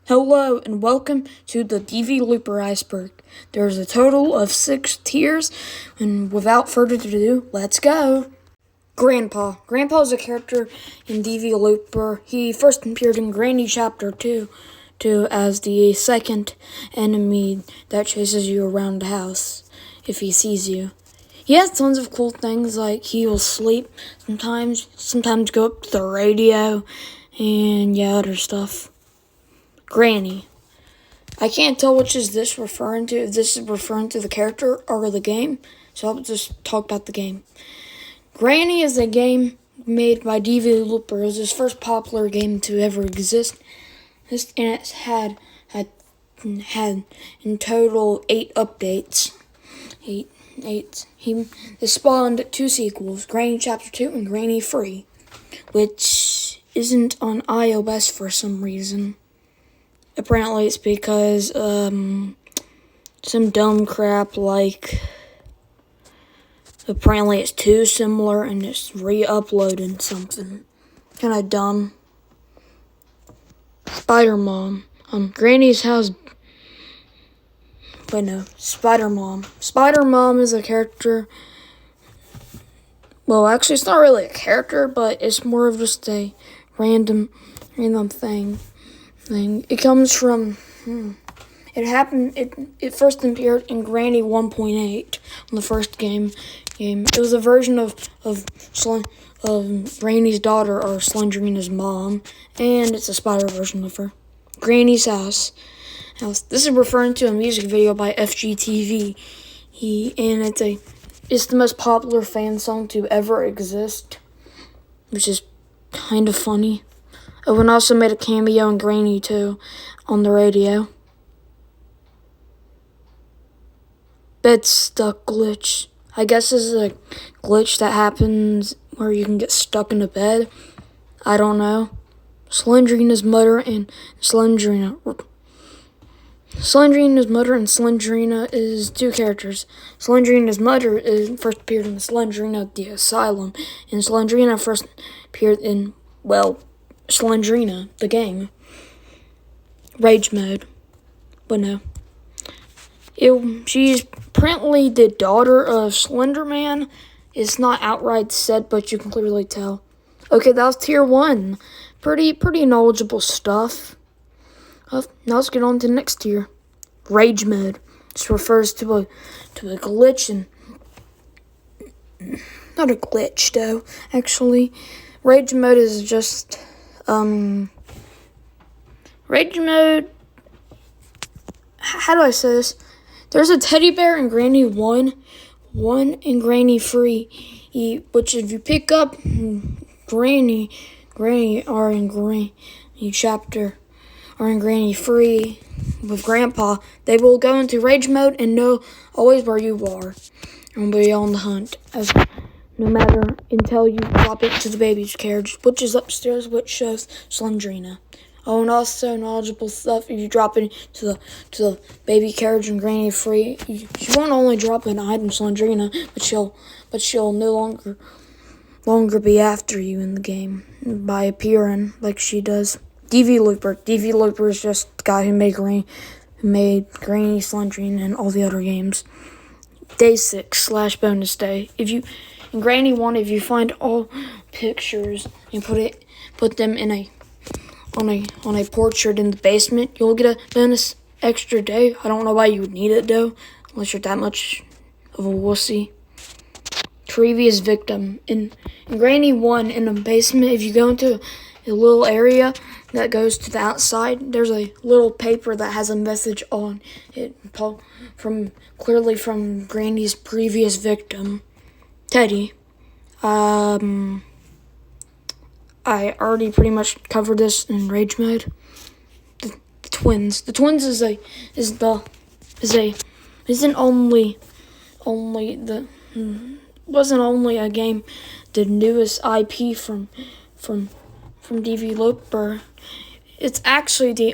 Hello and welcome to the Dvloper Icebrg. There's a total of 6 tiers, and without further ado, let's go! Grandpa. Grandpa is a character in Dvloper. He first appeared in Granny Chapter 2 as the second enemy that chases you around the house if he sees you. He has tons of cool things, like he will sleep sometimes go up to the radio, and other stuff. Granny. I can't tell which is this referring to, if this is referring to the character or the game, so I'll just talk about the game. Granny is a game made by Dvloper. It was his first popular game to ever exist, and it's had in total 8 updates. Eight. They spawned 2 sequels, Granny Chapter 2 and Granny Free, which isn't on iOS for some reason. Apparently it's because some dumb crap like apparently it's too similar and it's re-uploading something. Kinda dumb. Spider Mom. Granny's house. Wait, no. Spider Mom. Spider Mom is a character. Well, actually it's not really a character, but it's more of just a random thing. It comes from, it first appeared in Granny 1.8 on the first game. It was a version of Granny's daughter, or Slendrina's mom, and it's a spider version of her. Granny's house. This is referring to a music video by FGTV. It's the most popular fan song to ever exist, which is kind of funny. Owen also made a cameo in Granny 2 on the radio. Bed stuck glitch. I guess this is a glitch that happens where you can get stuck in a bed. I don't know. Slendrina's mother and Slendrina. Slendrina's mother and Slendrina is 2 characters. Slendrina's mother first appeared in Slendrina the Asylum, and Slendrina first appeared in, Slendrina, the game. Rage mode. But no. She's apparently the daughter of Slenderman. It's not outright said, but you can clearly tell. Okay, that was tier 1. Pretty knowledgeable stuff. Now let's get on to the next tier. Rage mode. This refers to a glitch, and not a glitch though, actually. Rage mode is just Rage mode, how do I say this? There's a teddy bear in Granny 1 in Granny Free, which if you pick up Granny or in Granny Chapter or in Granny Free with Grandpa, they will go into rage mode and know always where you are and be on the hunt, no matter until you drop it to the baby's carriage, which is upstairs, which shows Slendrina. Oh, and also knowledgeable stuff. If you drop it to the baby carriage and Granny Free, she won't only drop an item, Slendrina, but she'll no longer be after you in the game by appearing like she does. Dvloper. Dvloper is just the guy who made Granny, Slendrina, and all the other games. Day 6 / bonus day. In Granny 1, if you find all pictures and put them on a portrait in the basement, you'll get a bonus extra day. I don't know why you would need it though, unless you're that much of a wussy. Previous victim. In Granny 1, in the basement, if you go into a little area that goes to the outside, there's a little paper that has a message on it, clearly from Granny's previous victim, Teddy. I already pretty much covered this in rage mode. The twins. The twins wasn't only a game, the newest IP from Dvloper. It's actually the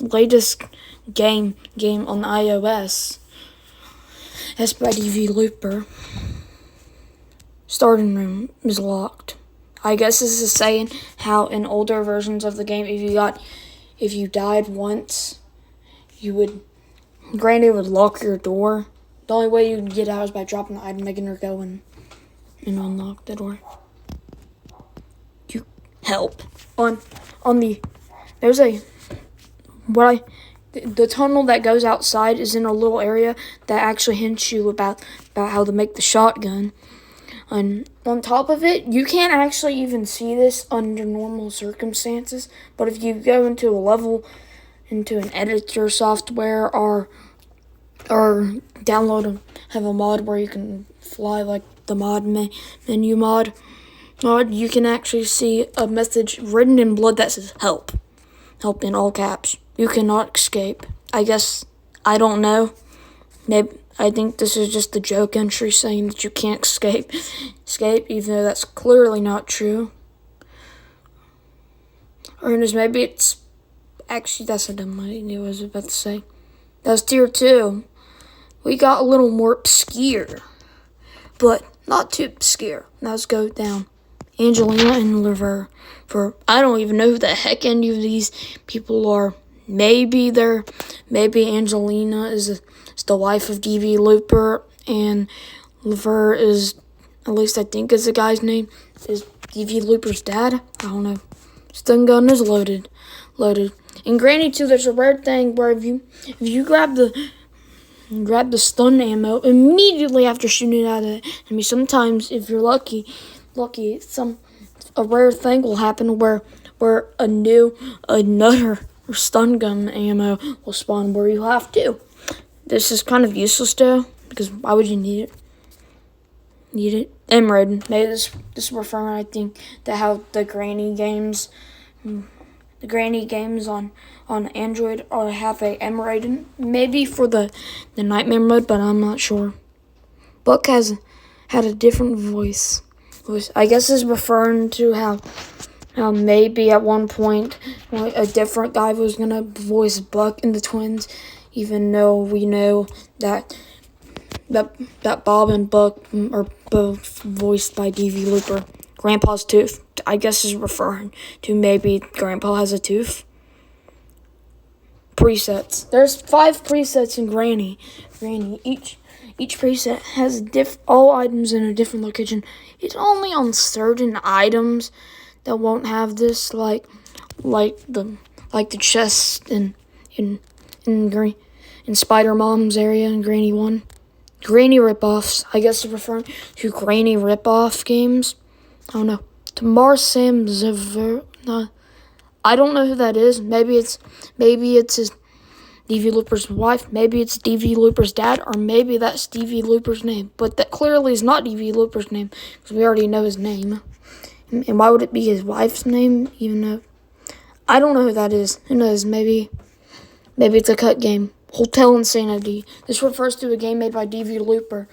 latest game on iOS. That's by Dvloper. Starting room is locked. I guess this is saying how in older versions of the game, if if you died once, Granny would lock your door. The only way you would get out is by dropping the item, making her go and unlock the door. You help there's the tunnel that goes outside is in a little area that actually hints you about how to make the shotgun. And on top of it, you can't actually even see this under normal circumstances. But if you go into a level, into an editor software, or have a mod where you can fly like the menu mod, you can actually see a message written in blood that says help. Help in all caps. You cannot escape. I guess, I don't know. Maybe I think this is just a joke entry saying that you can't escape, even though that's clearly not true. Or maybe it's actually, that's a dumb idea. I was about to say. That's tier 2. We got a little more obscure, but not too obscure. Now let's go down. Angelina and Lever. I don't even know who the heck any of these people are. Maybe Angelina is the wife of Dvloper, and Lever is, at least I think is the guy's name, is Dvloper's dad. I don't know. Stun gun is loaded. In Granny 2, there's a rare thing where if you grab the stun ammo immediately after shooting at it, sometimes if you're lucky, a rare thing will happen where another stun gun ammo will spawn where you have to. This is kind of useless though, because why would you need it? M-rated. Maybe this is referring, I think, to how the granny games on Android or have a M rating. Maybe for the nightmare mode, but I'm not sure. Buck had a different voice. I guess is referring to how maybe at one point a different guy was gonna voice Buck in the twins, even though we know that Bob and Buck are both voiced by Dvloper. Grandpa's tooth, I guess, is referring to maybe Grandpa has a tooth. Presets. There's 5 presets in Granny. Each preset has all items in a different location. It's only on certain items that won't have this, like the chest in Spider Mom's area in Granny 1. Granny ripoffs, I guess, is referring to Granny ripoff games. I don't know. Tamar Sam Zever. I don't know who that is. Maybe it's his Dvloper's wife. Maybe it's Dvloper's dad, or maybe that's Dvloper's name. But that clearly is not Dvloper's name, because we already know his name. And why would it be his wife's name? Even though I don't know who that is. Who knows? Maybe it's a cut game. Hotel Insanity. This refers to a game made by Dvloper.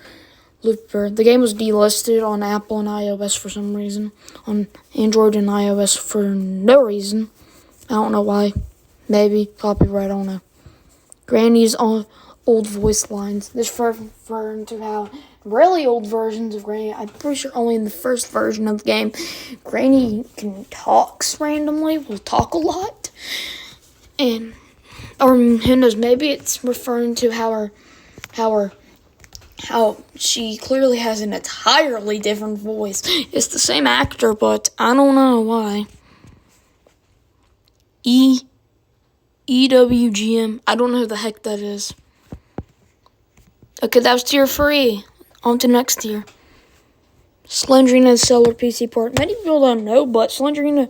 The game was delisted on Apple and iOS for some reason. On Android and iOS for no reason. I don't know why. Maybe copyright, I don't know. Granny's old voice lines. This referring to how really old versions of Granny, I'm pretty sure only in the first version of the game, Granny talks randomly, will talk a lot. Or who knows, maybe it's referring to how she clearly has an entirely different voice. It's the same actor, but I don't know why. EWGM. I don't know who the heck that is. Okay, that was tier 3. On to next tier. Slendrina Cellar PC port. Many people don't know, but Slendrina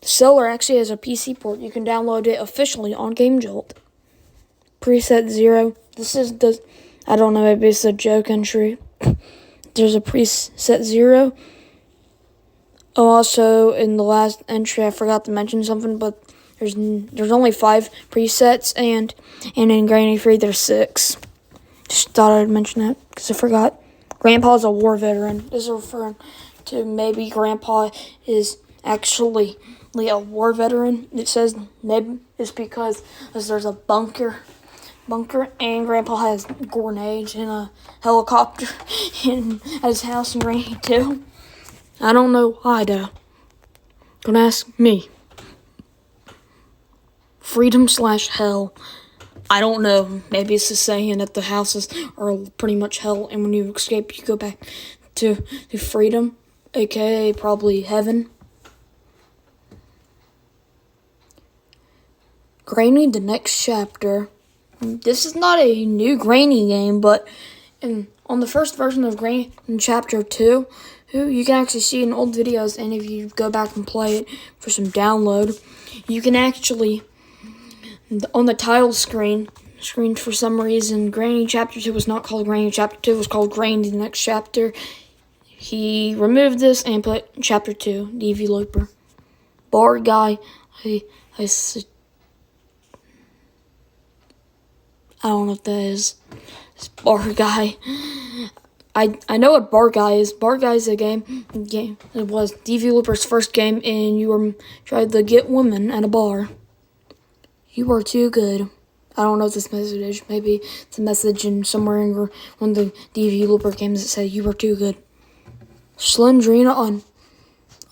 Cellar actually has a PC port. You can download it officially on GameJolt. Preset 0. I don't know, maybe it's a joke entry. There's a preset 0. Oh, also, in the last entry, I forgot to mention something, but there's only 5 presets, and in Granny 3, there's 6. Just thought I'd mention that, because I forgot. Grandpa's a war veteran. This is referring to maybe Grandpa is actually a war veteran. It says maybe it's because there's a bunker, and Grandpa has grenades and a helicopter at his house in Granny 2. I don't know why, though. Don't ask me. freedom/hell. I don't know. Maybe it's just saying that the houses are pretty much hell, and when you escape, you go back to freedom, aka probably heaven. Granny, the next chapter. This is not a new Granny game, but on the first version of Granny in Chapter 2, you can actually see in old videos, and if you go back and play it for some download, you can actually, on the title screen for some reason, Granny Chapter 2 was not called Granny Chapter 2, it was called Granny the Next Chapter. He removed this and put Chapter 2, Dvloper. Bar guy, I don't know what that is. It's bar guy. I know what bar guy is. Bar guy is a game. It was Dvloper's first game, and you were tried to get women at a bar. You are too good. I don't know what this message is. Maybe it's a message in somewhere in one of the Dvloper games that said you are too good. Slendrina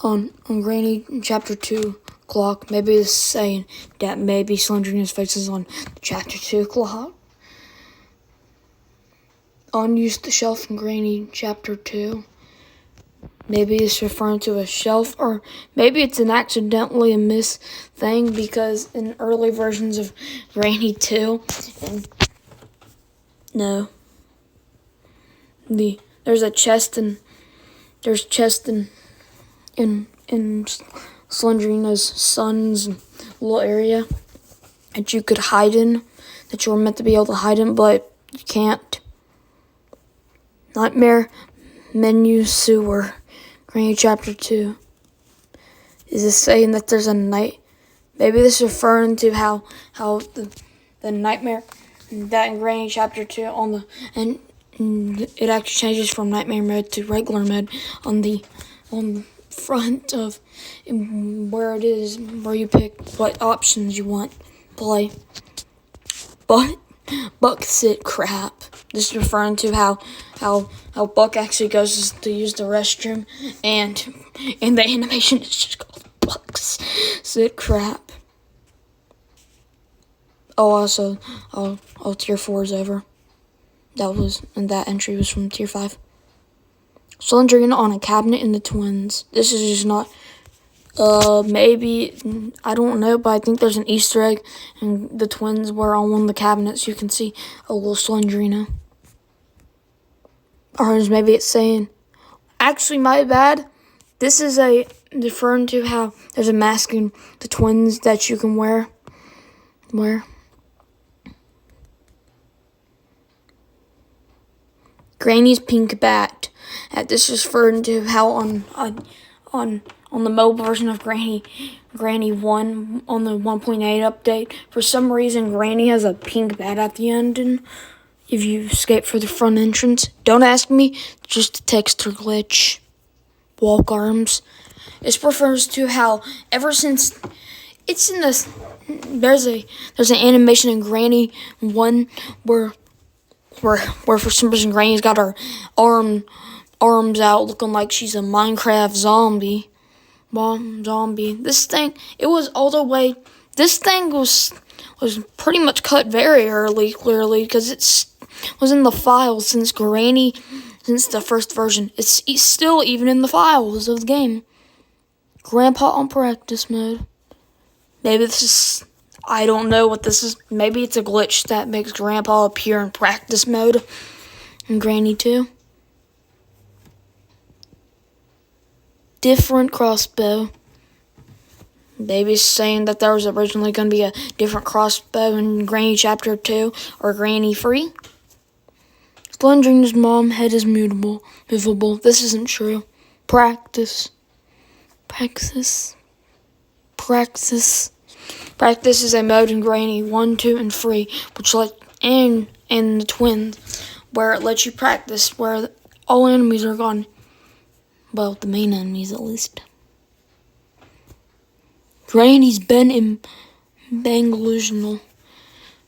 on Granny Chapter 2 clock. Maybe it's saying that maybe Slendrina's face is on Chapter 2 clock. Unused shelf in Granny Chapter 2. Maybe it's referring to a shelf, or maybe it's an accidentally a miss thing, because in early versions of Granny 2, no. There's a chest in Slendrina's son's little area that you could hide in, that you were meant to be able to hide in, but you can't. Nightmare Menu Sewer, Granny Chapter 2. Is this saying that there's a night? Maybe this is referring to how the nightmare that in Granny Chapter 2 and it actually changes from nightmare mode to regular mode on the front of where it is, where you pick what options you want play. But Buck sit crap. This is referring to how Buck actually goes to use the restroom, and the animation is just called Buck's sit crap. Oh, also, Tier 4 is over. That entry was from Tier 5. Slendrina on a cabinet in the twins. This is just not, maybe, I don't know, but I think there's an Easter egg, and the twins were on one of the cabinets. You can see a little Slendrina. Or maybe it's saying, actually, my bad. This is referring to how there's a mask in the twins that you can wear. Granny's pink bat. This is referring to how on the mobile version of Granny 1 on the 1.8 update, for some reason Granny has a pink bat at the end, and if you escape for the front entrance, don't ask me, just a texture glitch. Walk arms. This refers to how ever since it's in this, there's an animation in Granny 1 where for some reason Granny's got her arms out looking like she's a Minecraft zombie. This thing, it was all the way, this thing was pretty much cut very early, clearly, because it was in the files since the first version. It's still even in the files of the game. Grandpa on practice mode. Maybe this is, I don't know what this is. Maybe it's a glitch that makes Grandpa appear in practice mode in Granny 2. Different crossbow. Maybe it's saying that there was originally going to be a different crossbow in Granny Chapter 2 or Granny 3. Slendrina's mom head is movable. This isn't true. Practice is a mode in Granny 1, 2, and 3, which and the twins, where it lets you practice, where all enemies are gone. Well, the main enemies, at least. Granny's been in Bangladesh.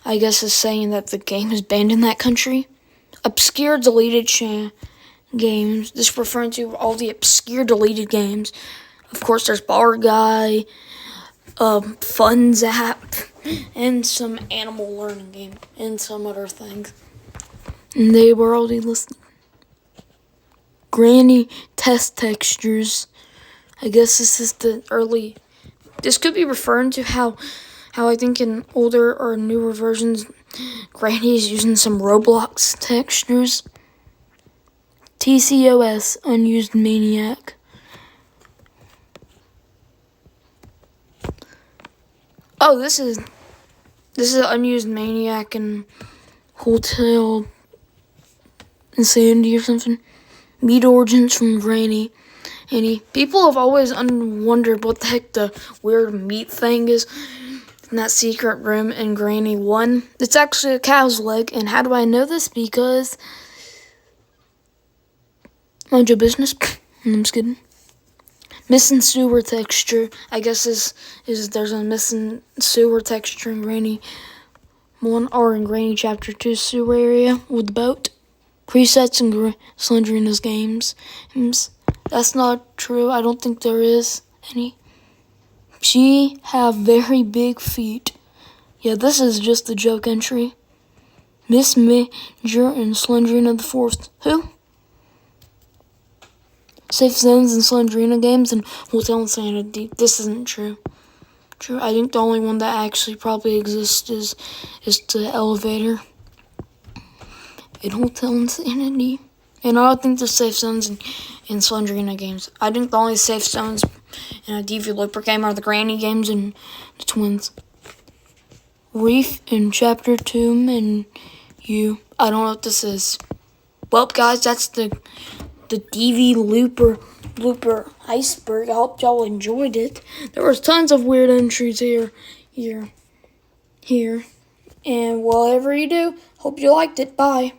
I guess is saying that the game is banned in that country. Obscure deleted games. This referring to all the obscure deleted games. Of course, there's Bar Guy, Fun Zap, and some animal learning game, and some other things. And they were already listed. Granny test textures. I guess this is the early. This could be referring to how I think in older or newer versions, Granny's using some Roblox textures. TCOS, Unused Maniac. Oh, this is Unused Maniac and Hotel Insanity or something. Meet Origins from Granny. People have always wondered what the heck the weird meat thing is in that secret room in Granny 1. It's actually a cow's leg, and how do I know this? Because mind your business. I'm just kidding. Missing sewer texture. I guess there's a missing sewer texture in Granny 1 or in Granny Chapter 2 sewer area with the boat. Presets in Slendrina's games. That's not true. I don't think there is any. She have very big feet. Yeah, this is just a joke entry. Miss Major and Slendrina the 4th. Who? Safe Zones in Slendrina games and Hotel Insanity. This isn't true. I think the only one that actually probably exists is the elevator in Hotel Insanity. And I don't think there's safe zones in Slendrina games. I think the only safe zones in a Dvloper game are the Granny games and the twins. Reef in Chapter 2 and you. I don't know what this is. Well, guys, that's the Dvloper Icebrg. I hope y'all enjoyed it. There was tons of weird entries here. And whatever you do, hope you liked it. Bye.